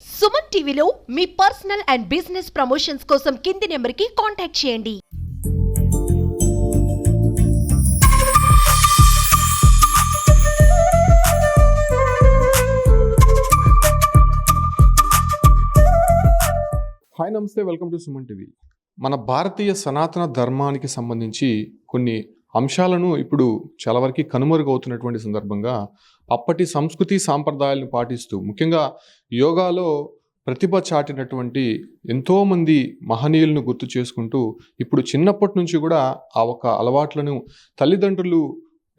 సుమన్ టీవీలో మీ personal and business promotions కోసం కింది నెంబర్కి కాంటాక్ట్ చేయండి. హాయ్ నమస్తే, వెల్కమ్ టు సుమన్ టీవీ. మన భారతీయ సనాతన ధర్మానికి సంబంధించి కొన్ని అంశాలను ఇప్పుడు చాలా వరకు కనుమరుగవుతున్నటువంటి సందర్భంగా అప్పటి సంస్కృతి సాంప్రదాయాలను పాటిస్తూ ముఖ్యంగా యోగాలో ప్రతిభ చాటినటువంటి ఎంతోమంది మహనీయులను గుర్తు చేసుకుంటూ ఇప్పుడు చిన్నప్పటి నుంచి కూడా ఆ ఒక అలవాట్లను తల్లిదండ్రులు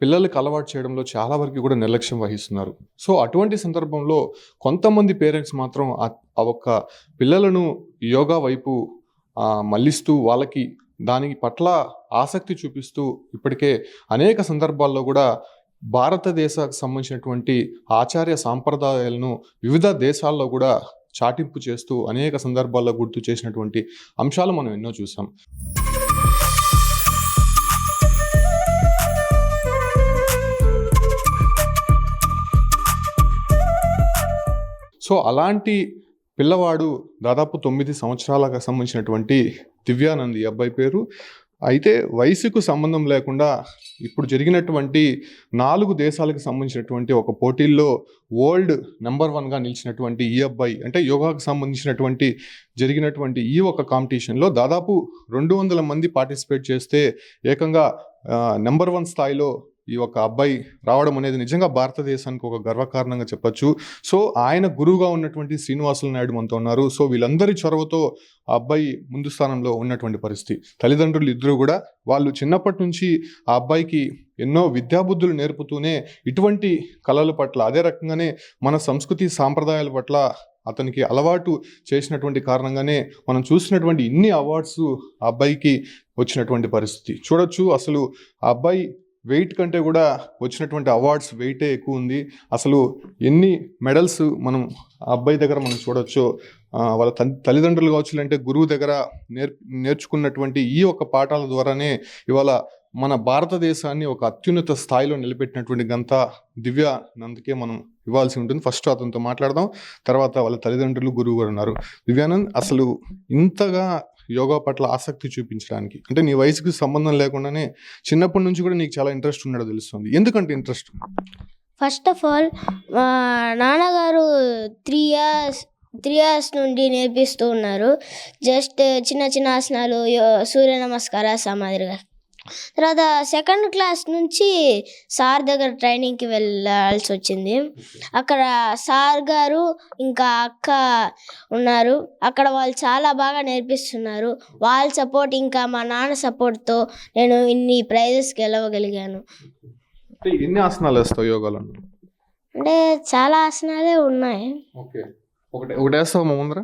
పిల్లలకు అలవాటు చేయడంలో చాలా వరకు కూడా నిర్లక్ష్యం వహిస్తున్నారు. సో అటువంటి సందర్భంలో కొంతమంది పేరెంట్స్ మాత్రం ఆ ఒక్క పిల్లలను యోగా వైపు మళ్ళిస్తూ వాళ్ళకి దాని పట్ల ఆసక్తి చూపిస్తూ ఇప్పటికే అనేక సందర్భాల్లో కూడా భారతదేశానికి సంబంధించినటువంటి ఆచార్య సాంప్రదాయాలను వివిధ దేశాల్లో కూడా చాటింపు చేస్తూ అనేక సందర్భాల్లో గుర్తు చేసినటువంటి అంశాలు మనం ఎన్నో చూసాం. సో అలాంటి పిల్లవాడు దాదాపు 9 సంవత్సరాలకు సంబంధించినటువంటి దివ్యానంద్, ఈ అబ్బాయి పేరు. అయితే వయసుకు సంబంధం లేకుండా ఇప్పుడు జరిగినటువంటి 4 దేశాలకు సంబంధించినటువంటి ఒక పోటీల్లో వరల్డ్ నెంబర్ 1గా నిలిచినటువంటి ఈ అబ్బాయి, అంటే యోగాకు సంబంధించినటువంటి జరిగినటువంటి ఈ ఒక కాంపిటీషన్లో దాదాపు 200 మంది పార్టిసిపేట్ చేస్తే ఏకంగా నెంబర్ 1 స్థాయిలో ఈ ఒక అబ్బాయి రావడం అనేది నిజంగా భారతదేశానికి ఒక గర్వకారణంగా చెప్పచ్చు. సో ఆయన గురువుగా ఉన్నటువంటి శ్రీనివాసులు నాయుడు మనతో ఉన్నారు. సో వీళ్ళందరి చొరవతో ఆ అబ్బాయి ముందు స్థానంలో ఉన్నటువంటి పరిస్థితి. తల్లిదండ్రులు ఇద్దరు కూడా వాళ్ళు చిన్నప్పటి నుంచి ఆ అబ్బాయికి ఎన్నో విద్యాబుద్ధులు నేర్పుతూనే ఇటువంటి కళల పట్ల, అదే రకంగానే మన సంస్కృతి సాంప్రదాయాల పట్ల అతనికి అలవాటు చేసినటువంటి కారణంగానే మనం చూసినటువంటి ఇన్ని అవార్డ్స్ ఆ అబ్బాయికి వచ్చినటువంటి పరిస్థితి చూడొచ్చు. అసలు ఆ అబ్బాయి వెయిట్ కంటే కూడా వచ్చినటువంటి అవార్డ్స్ వెయిటే ఎక్కువ ఉంది. అసలు ఎన్ని మెడల్స్ మనం ఆ అబ్బాయి దగ్గర మనం చూడొచ్చు. వాళ్ళ తల్లిదండ్రులు కావచ్చు, అంటే గురువు దగ్గర నేర్చుకున్నటువంటి ఈ ఒక పాఠాల ద్వారానే ఇవాళ మన భారతదేశాన్ని ఒక అత్యున్నత స్థాయిలో నిలబెట్టినటువంటి ఘనత దివ్యానంద్కే మనం ఇవ్వాల్సి ఉంటుంది. ఫస్ట్ అతనితో మాట్లాడదాం, తర్వాత వాళ్ళ తల్లిదండ్రులు, గురువు గారు ఉన్నారు. దివ్యానంద్, అసలు ఇంతగా యోగా పట్ల ఆసక్తి చూపించడానికి, అంటే నీ వయసుకి సంబంధం లేకుండానే చిన్నప్పటి నుంచి కూడా నీకు చాలా ఇంట్రెస్ట్ ఉన్నాడో తెలుస్తుంది. ఎందుకంటే ఇంట్రెస్ట్? ఫస్ట్ ఆఫ్ ఆల్ మా నాన్నగారు 3 ఇయర్స్ నుండి నేర్పిస్తూ ఉన్నారు. జస్ట్ చిన్న చిన్న ఆసనాలు, సూర్య నమస్కారాలు మాదిరిగా. తర్వాత 2nd క్లాస్ నుంచి సార్ దగ్గర ట్రైనింగ్కి వెళ్ళాల్సి వచ్చింది. అక్కడ సార్ గారు ఇంకా అక్క ఉన్నారు. అక్కడ వాళ్ళు చాలా బాగా నేర్పిస్తున్నారు. వాళ్ళ సపోర్ట్ ఇంకా మా నాన్న సపోర్ట్తో నేను ఇన్ని ప్రైజెస్కి గెలవగలిగాను. ఎన్ని ఆసనాలు వేస్తావు యోగాలో? అంటే చాలా ఆసనాలే ఉన్నాయి. ఓకే, ఒకటి వేస్తావు మా ముందర?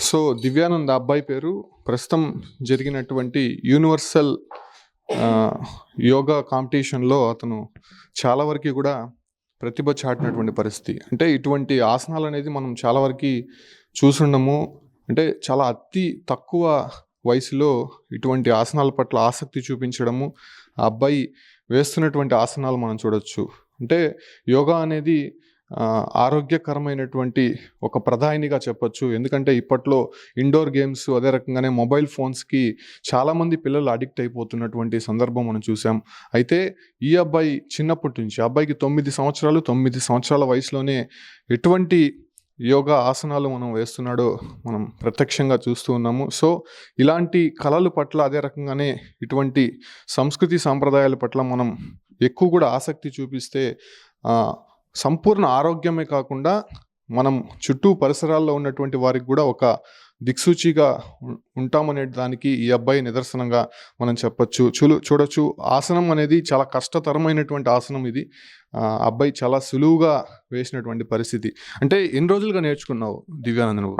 సో దివ్యానంద్ అబ్బాయి పేరు. ప్రస్తుతం జరిగినటువంటి యూనివర్సల్ యోగా కాంపిటీషన్లో అతను చాలా వరకు కూడా ప్రతిభ చాటినటువంటి పరిస్థితి. అంటే ఇటువంటి ఆసనాలు అనేది మనం చాలా వరకు చూసుండము. అంటే చాలా అతి తక్కువ వయసులో ఇటువంటి ఆసనాల పట్ల ఆసక్తి చూపించడము, ఆ అబ్బాయి వేస్తున్నటువంటి ఆసనాలు మనం చూడొచ్చు. అంటే యోగా అనేది ఆరోగ్యకరమైనటువంటి ఒక ప్రధానిగా చెప్పొచ్చు. ఎందుకంటే ఇప్పట్లో ఇండోర్ గేమ్స్, అదే రకంగానే మొబైల్ ఫోన్స్కి చాలామంది పిల్లలు అడిక్ట్ అయిపోతున్నటువంటి సందర్భం మనం చూసాం. అయితే ఈ అబ్బాయి చిన్నప్పటి నుంచి, అబ్బాయికి 9 సంవత్సరాల వయసులోనే ఎటువంటి యోగా ఆసనాలు మనం వేస్తున్నాడో మనం ప్రత్యక్షంగా చూస్తూ ఉన్నాము. సో ఇలాంటి కళల పట్ల, అదే రకంగానే ఇటువంటి సంస్కృతి సాంప్రదాయాల పట్ల మనం ఎక్కువ కూడా ఆసక్తి చూపిస్తే సంపూర్ణ ఆరోగ్యమే కాకుండా మనం చుట్టూ పరిసరాల్లో ఉన్నటువంటి వారికి కూడా ఒక దిక్సూచిగా ఉంటామనే దానికి ఈ అబ్బాయి నిదర్శనంగా మనం చెప్పచ్చు. చూడొచ్చు, ఆసనం అనేది చాలా కష్టతరమైనటువంటి ఆసనం. ఇది అబ్బాయి చాలా సులువుగా వేసినటువంటి పరిస్థితి. అంటే ఎన్ని రోజులుగా నేర్చుకున్నావు దివ్యానంద్ నువ్వు?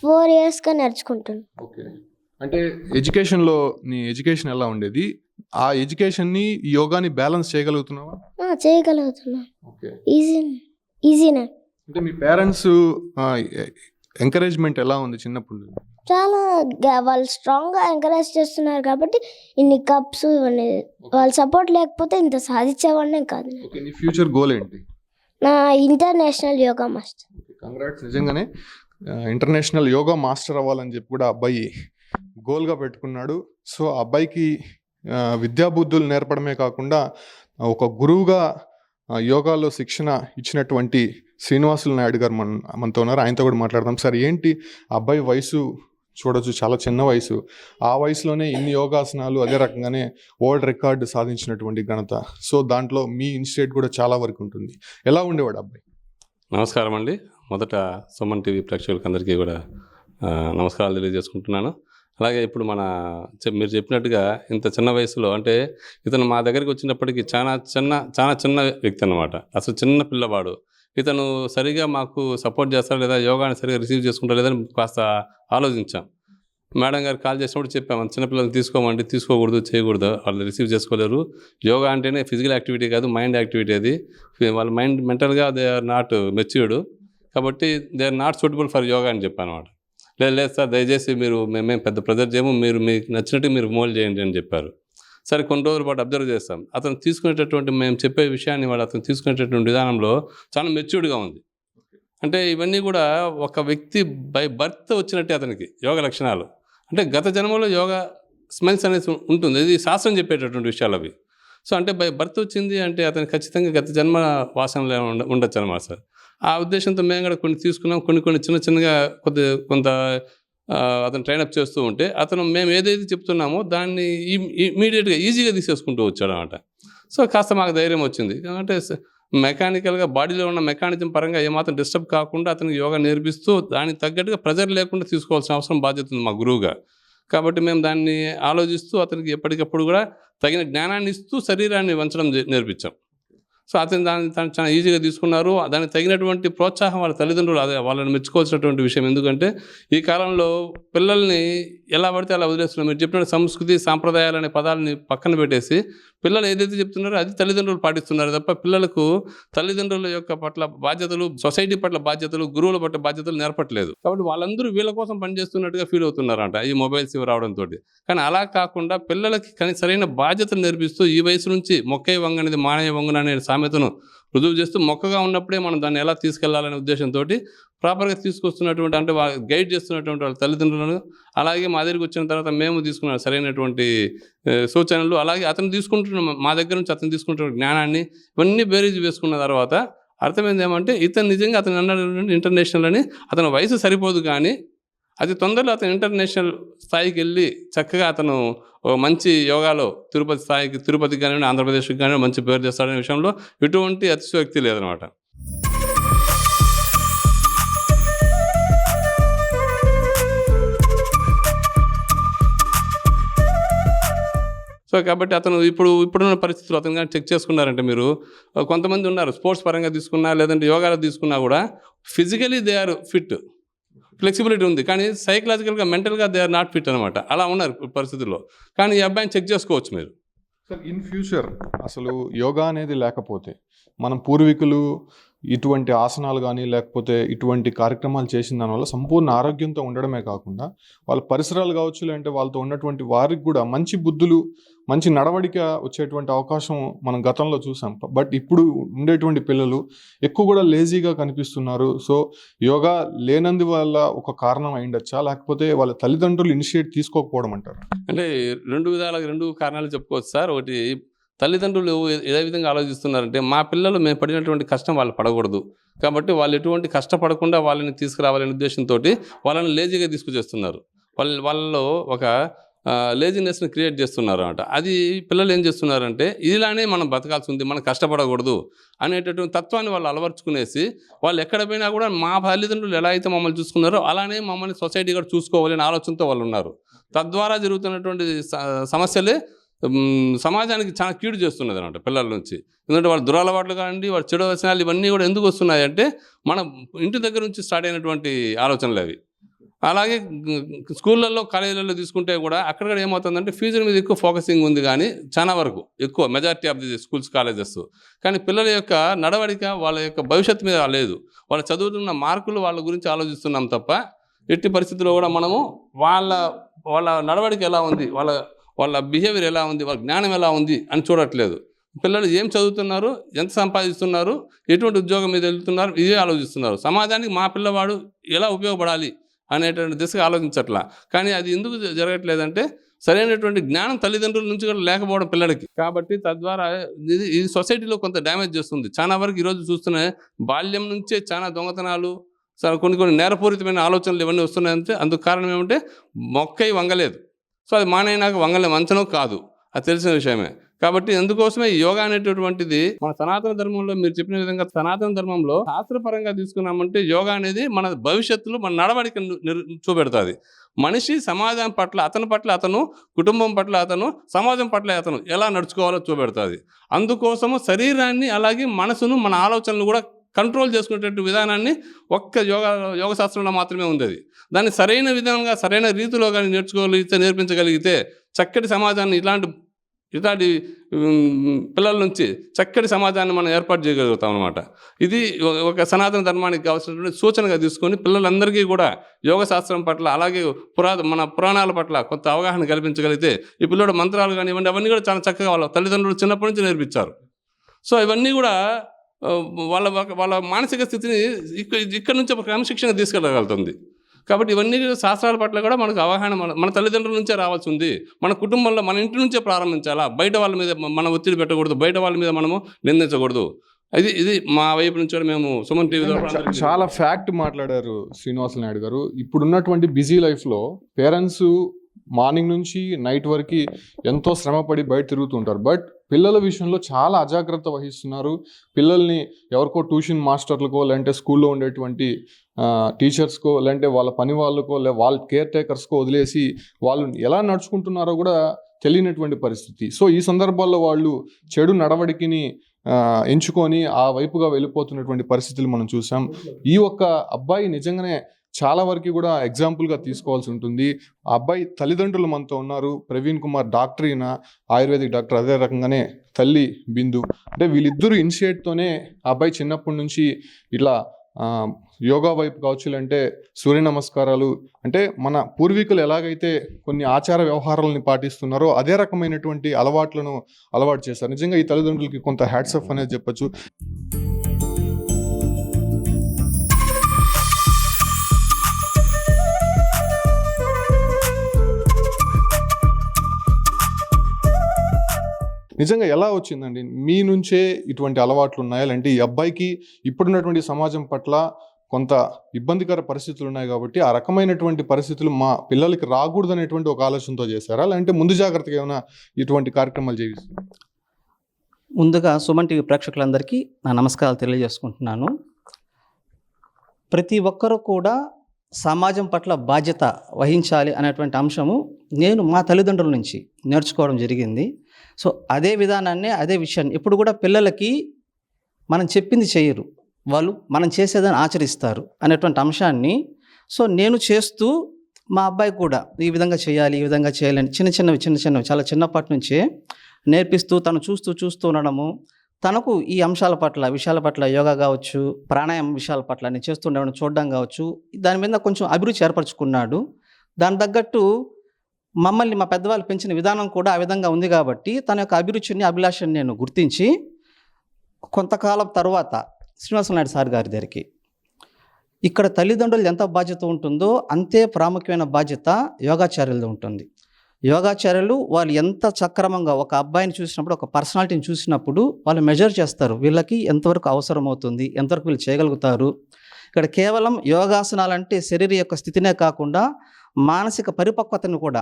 4 ఇయర్స్గా నేర్చుకుంటాను. ఓకే, అంటే ఎడ్యుకేషన్లో నీ ఎడ్యుకేషన్ ఎలా ఉండేది? ఆ ఎడ్యుకేషన్ని, ఈ యోగాని బ్యాలెన్స్ చేయగలుగుతున్నావా? చేయగలుగుతున్నా. ఓకే, ఈజీనే. అంటే మీ పేరెంట్స్ ఎంకరేజ్మెంట్ ఎలా ఉంది చిన్నప్పుడు? చాలా వాళ్ళు స్ట్రాంగ్గా ఎంకరేజ్ చేస్తున్నారు కాబట్టి ఇన్ని కప్స్ ఇవన్నీ. వాళ్ళ సపోర్ట్ లేకపోతే ఇంత సాధించేవాడినే కాదు. ఓకే, నీ ఫ్యూచర్ గోల్ ఏంటి? నా ఇంటర్నేషనల్ యోగా మాస్టర్. కంగ్రాట్స్, నిజంగానే ఇంటర్నేషనల్ యోగా మాస్టర్ అవ్వాలని చెప్పి కూడా అబ్బాయి గోల్గా పెట్టుకున్నాడు. సో ఆ అబ్బాయికి విద్యాబుద్ధులు నేర్పడమే కాకుండా ఒక గురువుగా యోగాలో శిక్షణ ఇచ్చినటువంటి శ్రీనివాసులు నాయుడు గారు మనతో ఉన్నారు. ఆయనతో కూడా మాట్లాడదాం. సార్, ఏంటి అబ్బాయి వయసు చూడొచ్చు, చాలా చిన్న వయసు. ఆ వయసులోనే ఇన్ని యోగాసనాలు, అదే రకంగానే వరల్డ్ రికార్డు సాధించినటువంటి ఘనత. సో దాంట్లో మీ ఇన్స్టిట్యూట్ కూడా చాలా వరకు ఉంటుంది. ఎలా ఉండేవాడు అబ్బాయి? నమస్కారం అండి. మొదట సుమన్ టీవీ ప్రేక్షకులకి అందరికీ కూడా నమస్కారాలు తెలియజేసుకుంటున్నాను. అలాగే ఇప్పుడు మీరు చెప్పినట్టుగా ఇంత చిన్న వయసులో, అంటే ఇతను మా దగ్గరికి వచ్చినప్పటికీ చాలా చిన్న వ్యక్తి అన్నమాట. అసలు చిన్న పిల్లవాడు. ఇతను సరిగా మాకు సపోర్ట్ చేస్తారా లేదా, యోగాని సరిగా రిసీవ్ చేసుకుంటారా లేదని కాస్త ఆలోచించాం. మేడం గారు కాల్ చేసినప్పుడు చెప్పాము, చిన్నపిల్లలు తీసుకోమండి, తీసుకోకూడదు, చేయకూడదు, వాళ్ళు రిసీవ్ చేసుకోలేరు. యోగా అంటేనే ఫిజికల్ యాక్టివిటీ కాదు, మైండ్ యాక్టివిటీ. అది వాళ్ళ మైండ్ మెంటల్గా దే ఆర్ నాట్ మెచ్యూర్డ్, కాబట్టి they are not suitable for yoga అని చెప్పాను అనమాట. లేదు సార్, దయచేసి మేమేం పెద్ద ప్రెజర్ చేయము, మీరు మీకు నచ్చినట్టు మీరు మోల్డ్ చేయండి అని చెప్పారు. సరే, కొన్ని రోజుల పాటు అబ్జర్వ్ చేస్తాం. అతను తీసుకునేటటువంటి, మేము చెప్పే విషయాన్ని అతను తీసుకునేటటువంటి విధానంలో చాలా మెచ్యూర్డ్గా ఉంది. అంటే ఇవన్నీ కూడా ఒక వ్యక్తి బై బర్త్ వచ్చినట్టే అతనికి యోగ లక్షణాలు. అంటే గత జన్మలో యోగా స్మెల్స్ అనేది ఉంటుంది, ఇది శాస్త్రం చెప్పేటటువంటి విషయాలు అవి. సో అంటే బై బర్త్ వచ్చింది అంటే అతను ఖచ్చితంగా గత జన్మ వాసనలో ఉండొచ్చు అనమాట సార్. ఆ ఉద్దేశంతో మేము కూడా కొన్ని తీసుకున్నాం. కొన్ని చిన్నగా కొంత అతను ట్రైనప్ చేస్తూ ఉంటే అతను మేము ఏదైతే చెప్తున్నామో దాన్ని ఇమీడియట్గా ఈజీగా తీసేసుకుంటూ వచ్చాడు అనమాట. సో కాస్త మాకు ధైర్యం వచ్చింది. అంటే మెకానికల్గా బాడీలో ఉన్న మెకానిజం పరంగా ఏమాత్రం డిస్టర్బ్ కాకుండా అతనికి యోగా నేర్పిస్తూ దానికి తగ్గట్టుగా ప్రెజర్ లేకుండా తీసుకోవాల్సిన అవసరం, బాధ్యత ఉంది మా గురువుగా. కాబట్టి మేము దాన్ని ఆలోచిస్తూ అతనికి ఎప్పటికప్పుడు కూడా తగిన జ్ఞానాన్ని ఇస్తూ శరీరాన్ని వంచడం నేర్పించాం. సో అతను దాన్ని చాలా ఈజీగా తీసుకున్నారు. దానికి తగినటువంటి ప్రోత్సాహం వాళ్ళ తల్లిదండ్రులు వాళ్ళని మెచ్చుకోవాల్సినటువంటి విషయం. ఎందుకంటే ఈ కాలంలో పిల్లల్ని ఎలా పడితే అలా వదిలేస్తున్నాం. మీరు చెప్పినట్టు సంస్కృతి సాంప్రదాయాలు అనే పదాలని పక్కన పెట్టేసి పిల్లలు ఏదైతే చెప్తున్నారో అది తల్లిదండ్రులు పాటిస్తున్నారు తప్ప పిల్లలకు తల్లిదండ్రుల యొక్క పట్ల బాధ్యతలు, సొసైటీ పట్ల బాధ్యతలు, గురువుల పట్ల బాధ్యతలు నేర్పట్లేదు. కాబట్టి వాళ్ళందరూ వీళ్ళ కోసం పనిచేస్తున్నట్టుగా ఫీల్ అవుతున్నారంట ఈ మొబైల్స్ రావడంతో. కానీ అలా కాకుండా పిల్లలకి సరైన బాధ్యతలు నేర్పిస్తూ ఈ వయసు నుంచి మొక్కై వంగనిది మానయ్య వంగున అనే సామెతను రుజువు చేస్తూ మొక్కగా ఉన్నప్పుడే మనం దాన్ని ఎలా తీసుకెళ్లాలనే ఉద్దేశంతో ప్రాపర్గా తీసుకొస్తున్నటువంటి, అంటే గైడ్ చేస్తున్నటువంటి వాళ్ళ తల్లిదండ్రులను, అలాగే మా దగ్గరికి వచ్చిన తర్వాత మేము తీసుకున్న సరైనటువంటి సూచనలు, అలాగే అతను తీసుకుంటున్న మా దగ్గర నుంచి అతను తీసుకుంటున్న జ్ఞానాన్ని ఇవన్నీ బేరీజ్ వేసుకున్న తర్వాత అర్థమైంది ఏమంటే ఇతను నిజంగా అతను అన్నటువంటి ఇంటర్నేషనల్ అని, అతని వయసు సరిపోదు కానీ అతి తొందరలో అతను ఇంటర్నేషనల్ స్థాయికి వెళ్ళి చక్కగా అతను మంచి యోగాలో తిరుపతికి కానీ ఆంధ్రప్రదేశ్కి కానీ మంచి పేరు చేస్తాడనే విషయంలో ఎటువంటి అతిశయోక్తి లేదనమాట. సో కాబట్టి అతను ఇప్పుడున్న పరిస్థితులు అతను కానీ చెక్ చేసుకున్నారంటే, మీరు కొంతమంది ఉన్నారు స్పోర్ట్స్ పరంగా తీసుకున్నా లేదంటే యోగాలో తీసుకున్నా కూడా physically they are fit, flexibility ఉంది, కానీ సైకలాజికల్గా మెంటల్గా దే ఆర్ నాట్ ఫిట్ అనమాట. అలా ఉన్నారు పరిస్థితుల్లో. కానీ ఈ అబ్బాయిని చెక్ చేసుకోవచ్చు మీరు. సార్, ఇన్ ఫ్యూచర్ అసలు యోగా అనేది లేకపోతే మనం పూర్వీకులు ఇటువంటి ఆసనాలు కానీ లేకపోతే ఇటువంటి కార్యక్రమాలు చేసిన దానివల్ల సంపూర్ణ ఆరోగ్యంతో ఉండడమే కాకుండా వాళ్ళ పరిసరాలు కావచ్చు, లేదంటే వాళ్ళతో ఉన్నటువంటి వారికి కూడా మంచి బుద్ధులు, మంచి నడవడిక వచ్చేటువంటి అవకాశం మనం గతంలో చూసాం. బట్ ఇప్పుడు ఉండేటువంటి పిల్లలు ఎక్కువ కూడా లేజీగా కనిపిస్తున్నారు. సో యోగా లేనందు వల్ల ఒక కారణం అయిండొచ్చా, లేకపోతే వాళ్ళ తల్లిదండ్రులు ఇనిషియేట్ తీసుకోకపోవడం అంటారు? అంటే రెండు కారణాలు చెప్పుకోవచ్చు సార్. ఒకటి, తల్లిదండ్రులు ఏ విధంగా ఆలోచిస్తున్నారంటే మా పిల్లలు మేము పడినటువంటి కష్టం వాళ్ళు పడకూడదు కాబట్టి వాళ్ళు ఎటువంటి కష్టపడకుండా వాళ్ళని తీసుకురావాలనే ఉద్దేశంతో వాళ్ళని లేజీగా తీసుకుచేస్తున్నారు. వాళ్ళలో ఒక లేజినెస్ని క్రియేట్ చేస్తున్నారు అన్నమాట. అది పిల్లలు ఏం చేస్తున్నారంటే ఇలానే మనం బతకాల్సి ఉంది, మనం కష్టపడకూడదు అనేటటువంటి తత్వాన్ని వాళ్ళు అలవర్చుకునేసి వాళ్ళు ఎక్కడ పోయినా కూడా మా తల్లిదండ్రులు ఎలా అయితే మమ్మల్ని చూసుకున్నారో అలానే మమ్మల్ని సొసైటీ కూడా చూసుకోవాలి అనే ఆలోచనతో వాళ్ళు ఉన్నారు. తద్వారా జరుగుతున్నటువంటి సమస్యలే సమాజానికి చాలా కీడు చేస్తున్నది అన్నమాట పిల్లల నుంచి. ఎందుకంటే వాళ్ళ దురలవాట్లు కానివ్వండి, వాళ్ళ చెడు వ్యసనాలు ఇవన్నీ కూడా ఎందుకు వస్తున్నాయి అంటే మన ఇంటి దగ్గర నుంచి స్టార్ట్ అయినటువంటి ఆలోచనలు అవి. అలాగే స్కూళ్ళల్లో కాలేజీలలో తీసుకుంటే కూడా అక్కడ ఏమవుతుందంటే ఫీజుల మీద ఎక్కువ ఫోకసింగ్ ఉంది, కానీ చాలా వరకు ఎక్కువ majority of the schools colleges. కానీ పిల్లల యొక్క నడవడిక, వాళ్ళ యొక్క భవిష్యత్తు మీద లేదు. వాళ్ళు చదువుతున్న మార్కులు వాళ్ళ గురించి ఆలోచిస్తున్నాం తప్ప ఎట్టి పరిస్థితుల్లో కూడా మనము వాళ్ళ నడవడిక ఎలా ఉంది, వాళ్ళ బిహేవియర్ ఎలా ఉంది, వాళ్ళ జ్ఞానం ఎలా ఉంది అని చూడట్లేదు. పిల్లలు ఏం చదువుతున్నారు, ఎంత సంపాదిస్తున్నారు, ఎటువంటి ఉద్యోగం మీద వెళ్తున్నారు, ఇదే ఆలోచిస్తున్నారు. సమాజానికి మా పిల్లవాడు ఎలా ఉపయోగపడాలి అనేటువంటి దిశగా ఆలోచించట్లా. కానీ అది ఎందుకు జరగట్లేదంటే సరైనటువంటి జ్ఞానం తల్లిదండ్రుల నుంచి కూడా లేకపోవడం పిల్లలకి. కాబట్టి తద్వారా ఇది సొసైటీలో కొంత డ్యామేజ్ చేస్తుంది. చాలా వరకు ఈరోజు చూస్తున్న బాల్యం నుంచే చాలా దొంగతనాలు, కొన్ని నేరపూరితమైన ఆలోచనలు ఇవన్నీ వస్తున్నాయంటే అందుకు కారణం ఏమంటే మొక్కై వంగలేదు. సో అది మానైనాక వంచనో కాదు, అది తెలిసిన విషయమే. కాబట్టి అందుకోసమే ఈ యోగా అనేటటువంటిది మన సనాతన ధర్మంలో మీరు చెప్పిన విధంగా సనాతన ధర్మంలో శాస్త్రపరంగా తీసుకున్నామంటే యోగా అనేది మన భవిష్యత్తులో మన నడవడిక చూపెడుతుంది. మనిషి సమాజం పట్ల అతను, కుటుంబం పట్ల అతను, సమాజం పట్ల అతను ఎలా నడుచుకోవాలో చూపెడుతుంది. అందుకోసము శరీరాన్ని అలాగే మనసును, మన ఆలోచనలు కూడా కంట్రోల్ చేసుకునేటటువంటి విధానాన్ని ఒక్క యోగ శాస్త్రంలో మాత్రమే ఉంది. అది దాన్ని సరైన విధంగా సరైన రీతిలో కానీ నేర్పించగలిగితే చక్కటి సమాజాన్ని ఇట్లాంటి పిల్లల నుంచి చక్కటి సమాజాన్ని మనం ఏర్పాటు చేయగలుగుతాం అన్నమాట. ఇది ఒక సనాతన ధర్మానికి కావాల్సినటువంటి సూచనగా తీసుకొని పిల్లలందరికీ కూడా యోగ శాస్త్రం పట్ల అలాగే మన పురాణాల పట్ల కొంత అవగాహన కల్పించగలిగితే ఈ పిల్లల మంత్రాలు కానివ్వండి అవన్నీ కూడా చాలా చక్కగా వాళ్ళ తల్లిదండ్రులు చిన్నప్పటి నుంచి నేర్పించారు. సో ఇవన్నీ కూడా వాళ్ళ మానసిక స్థితిని ఇక్కడ నుంచి ఒక క్రమశిక్షణ తీసుకెళ్ళగలుగుతుంది. కాబట్టి ఇవన్నీ శాస్త్రాల పట్ల కూడా మనకు అవగాహన మన తల్లిదండ్రుల నుంచే రావాల్సి ఉంది. మన కుటుంబంలో మన ఇంటి నుంచే ప్రారంభించాలా. బయట వాళ్ళ మీద మన ఒత్తిడి పెట్టకూడదు, బయట వాళ్ళ మీద మనము నిందించకూడదు. ఇది మా వైపు నుంచి కూడా మేము సుమన్ టీవీ చాలా ఫ్యాక్ట్ మాట్లాడారు శ్రీనివాస నాయుడు గారు. ఇప్పుడున్నటువంటి బిజీ లైఫ్లో పేరెంట్స్ మార్నింగ్ నుంచి నైట్ వరకు ఎంతో శ్రమపడి బయట తిరుగుతుంటారు. బట్ పిల్లల విషయంలో చాలా అజాగ్రత్త వహిస్తున్నారు. పిల్లల్ని ఎవరికో ట్యూషన్ మాస్టర్లకో లేదంటే స్కూల్లో ఉండేటువంటి టీచర్స్కో లేదంటే వాళ్ళ పని వాళ్ళకో వాళ్ళ కేర్ టేకర్స్కో వదిలేసి వాళ్ళు ఎలా నడుచుకుంటున్నారో కూడా తెలియనటువంటి పరిస్థితి. సో ఈ సందర్భాల్లో వాళ్ళు చెడు నడవడికిని ఎంచుకొని ఆ వైపుగా వెళ్ళిపోతున్నటువంటి పరిస్థితులు మనం చూసాం. ఈ ఒక్క అబ్బాయి నిజంగానే చాలా వరకు కూడా ఎగ్జాంపుల్గా తీసుకోవాల్సి ఉంటుంది. ఆ అబ్బాయి తల్లిదండ్రులు మనతో ఉన్నారు. ప్రవీణ్ కుమార్ డాక్టర్, అయిన ఆయుర్వేదిక్ డాక్టర్, అదే రకంగానే తల్లి బిందు. అంటే వీళ్ళిద్దరూ ఇనిషియేట్తోనే ఆ అబ్బాయి చిన్నప్పటి నుంచి ఇట్లా యోగా వైపు కావచ్చు, అంటే సూర్య నమస్కారాలు, అంటే మన పూర్వీకులు ఎలాగైతే కొన్ని ఆచార వ్యవహారాలని పాటిస్తున్నారో అదే రకమైనటువంటి అలవాట్లను అలవాటు చేశారు. నిజంగా ఈ తల్లిదండ్రులకి కొంత హ్యాట్స్ ఆఫ్ అనేది చెప్పచ్చు. నిజంగా ఎలా వచ్చిందండి? మీ నుంచే ఇటువంటి అలవాట్లు ఉన్నాయా? అంటే ఈ అబ్బాయికి ఇప్పుడున్నటువంటి సమాజం పట్ల కొంత ఇబ్బందికర పరిస్థితులు ఉన్నాయి కాబట్టి ఆ రకమైనటువంటి పరిస్థితులు మా పిల్లలకి రాకూడదు అనేటువంటి ఒక ఆలోచనతో చేశారా, లేదంటే ముందు జాగ్రత్తగా ఏమైనా ఇటువంటి కార్యక్రమాలు చేయిస్తారు? ముందుగా సుమన్ టీవీ ప్రేక్షకులందరికీ నా నమస్కారాలు తెలియజేసుకుంటున్నాను. ప్రతి ఒక్కరూ కూడా సమాజం పట్ల బాధ్యత వహించాలి అనేటువంటి అంశము నేను మా తల్లిదండ్రుల నుంచి నేర్చుకోవడం జరిగింది. సో అదే విధానాన్ని, అదే విషయాన్ని ఇప్పుడు కూడా పిల్లలకి మనం చెప్పింది చేయరు, వాళ్ళు మనం చేసేదాన్ని ఆచరిస్తారు అనేటువంటి అంశాన్ని సో నేను చేస్తూ మా అబ్బాయి కూడా ఈ విధంగా చేయాలి, ఈ విధంగా చేయాలని చిన్న చిన్నవి చాలా చిన్నప్పటి నుంచే నేర్పిస్తూ తను చూస్తూ ఉండడము, తనకు ఈ విషయాల పట్ల యోగా కావచ్చు, ప్రాణాయామం విషయాల పట్ల నేను చేస్తుండేవాడిని చూడడం కావచ్చు, దాని మీద కొంచెం అభిరుచి ఏర్పరచుకున్నాడు. దాని తగ్గట్టు మమ్మల్ని మా పెద్దవాళ్ళు పెంచిన విధానం కూడా ఆ విధంగా ఉంది కాబట్టి తన యొక్క అభిరుచిని, అభిలాషని నేను గుర్తించి కొంతకాలం తర్వాత శ్రీనివాస నాయుడు సార్ గారి దగ్గరికి, ఇక్కడ తల్లిదండ్రులు ఎంత బాధ్యత ఉంటుందో అంతే ప్రాముఖ్యమైన బాధ్యత యోగాచార్యులది ఉంటుంది. యోగాచార్యులు వాళ్ళు ఎంత సక్రమంగా ఒక అబ్బాయిని చూసినప్పుడు, ఒక పర్సనాలిటీని చూసినప్పుడు వాళ్ళు మెజర్ చేస్తారు, వీళ్ళకి ఎంతవరకు అవసరం అవుతుంది, ఎంతవరకు వీళ్ళు చేయగలుగుతారు. ఇక్కడ కేవలం యోగాసనాలంటే శరీరం యొక్క స్థితినే కాకుండా మానసిక పరిపక్వతను కూడా,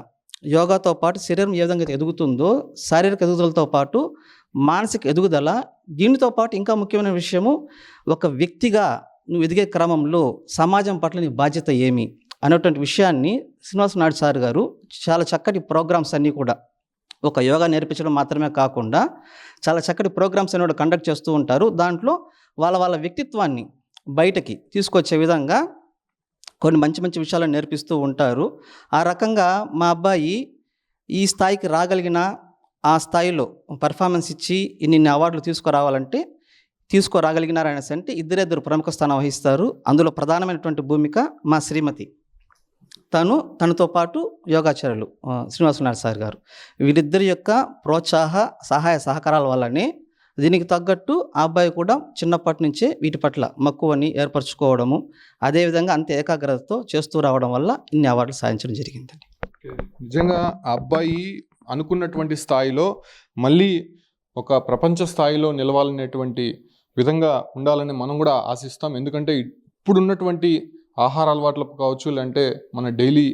యోగాతో పాటు శరీరం ఏ విధంగా ఎదుగుతుందో శారీరక ఎదుగుదలతో పాటు మానసిక ఎదుగుదల, దీనితో పాటు ఇంకా ముఖ్యమైన విషయము ఒక వ్యక్తిగా నువ్వు ఎదిగే క్రమంలో సమాజం పట్ల నీ బాధ్యత ఏమి అనేటువంటి విషయాన్ని శ్రీనివాస నాయుడు సార్ గారు చాలా చక్కటి ప్రోగ్రామ్స్ అన్నీ కూడా ఒక యోగా నేర్పించడం మాత్రమే కాకుండా చాలా చక్కటి ప్రోగ్రామ్స్ అన్ని కూడా కండక్ట్ చేస్తూ ఉంటారు. దాంట్లో వాళ్ళ వ్యక్తిత్వాన్ని బయటకి తీసుకొచ్చే విధంగా కొన్ని మంచి మంచి విషయాలను నేర్పిస్తూ ఉంటారు. ఆ రకంగా మా అబ్బాయి ఈ స్థాయికి రాగలిగిన, ఆ స్థాయిలో పర్ఫార్మెన్స్ ఇచ్చి ఇన్ని అవార్డులు తీసుకురాగలిగినారనేసి అంటే ఇద్దరు ప్రముఖ స్థానం వహిస్తారు. అందులో ప్రధానమైనటువంటి భూమిక మా శ్రీమతి, తనతో పాటు యోగాచార్యులు శ్రీనివాసనాథ్ సార్ గారు. వీరిద్దరి యొక్క ప్రోత్సాహ సహాయ సహకారాల వల్లనే దీనికి తగ్గట్టు ఆ అబ్బాయి కూడా చిన్నప్పటి నుంచే వీటి పట్ల మక్కువని ఏర్పరచుకోవడము, అదేవిధంగా అంతే ఏకాగ్రతతో చేస్తూ రావడం వల్ల ఇన్ని అవార్డులు సాధించడం జరిగిందండి. నిజంగా ఆ అబ్బాయి అనుకున్నటువంటి స్థాయిలో మళ్ళీ ఒక ప్రపంచ స్థాయిలో నిలవాలనేటువంటి విధంగా ఉండాలని మనం కూడా ఆశిస్తాం. ఎందుకంటే ఇప్పుడున్నటువంటి ఆహార అలవాట్లకు కావచ్చు, లేదంటే మన డైలీ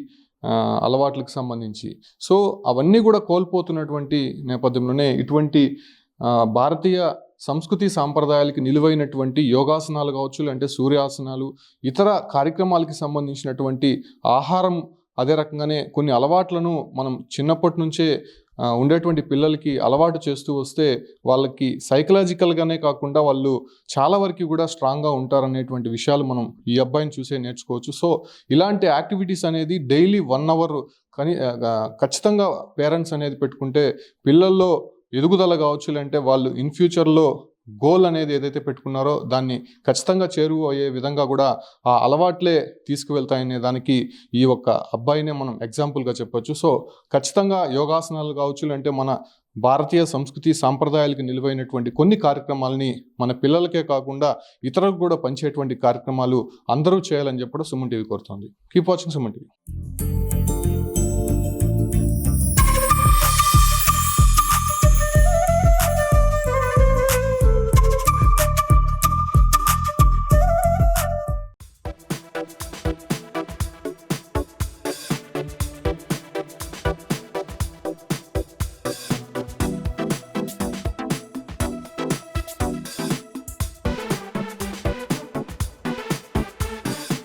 అలవాట్లకు సంబంధించి సో అవన్నీ కూడా కోల్పోతున్నటువంటి నేపథ్యంలోనే ఇటువంటి భారతీయ సంస్కృతి సాంప్రదాయాలకి నిలువైనటువంటి యోగాసనాలు కావచ్చు, లేదంటే సూర్యాసనాలు, ఇతర కార్యక్రమాలకి సంబంధించినటువంటి ఆహారం, అదే రకంగానే కొన్ని అలవాట్లను మనం చిన్నప్పటి నుంచే ఉండేటువంటి పిల్లలకి అలవాటు చేస్తూ వస్తే వాళ్ళకి సైకలాజికల్గానే కాకుండా వాళ్ళు చాలా వరకు కూడా స్ట్రాంగ్గా ఉంటారనేటువంటి విషయాలు మనం ఈ అబ్బాయిని చూసే నేర్చుకోవచ్చు. సో ఇలాంటి యాక్టివిటీస్ అనేది డైలీ 1 అవర్ ఖచ్చితంగా పేరెంట్స్ అనేది పెట్టుకుంటే పిల్లల్లో ఎదుగుదల కావచ్చు, లేదంటే వాళ్ళు ఇన్ ఫ్యూచర్లో గోల్ అనేది ఏదైతే పెట్టుకున్నారో దాన్ని ఖచ్చితంగా చేరువ అయ్యే విధంగా కూడా ఆ అలవాట్లే తీసుకువెళ్తాయనే దానికి ఈ ఒక్క అబ్బాయినే మనం ఎగ్జాంపుల్గా చెప్పొచ్చు. సో ఖచ్చితంగా యోగాసనాలు కావచ్చు, లేదంటే మన భారతీయ సంస్కృతి సాంప్రదాయాలకు నిలువైనటువంటి కొన్ని కార్యక్రమాలని మన పిల్లలకే కాకుండా ఇతరులకు కూడా పంచేటువంటి కార్యక్రమాలు అందరూ చేయాలని చెప్పడం సుమన్ టీవీ కోరుతుంది. Keep watching Suman TV.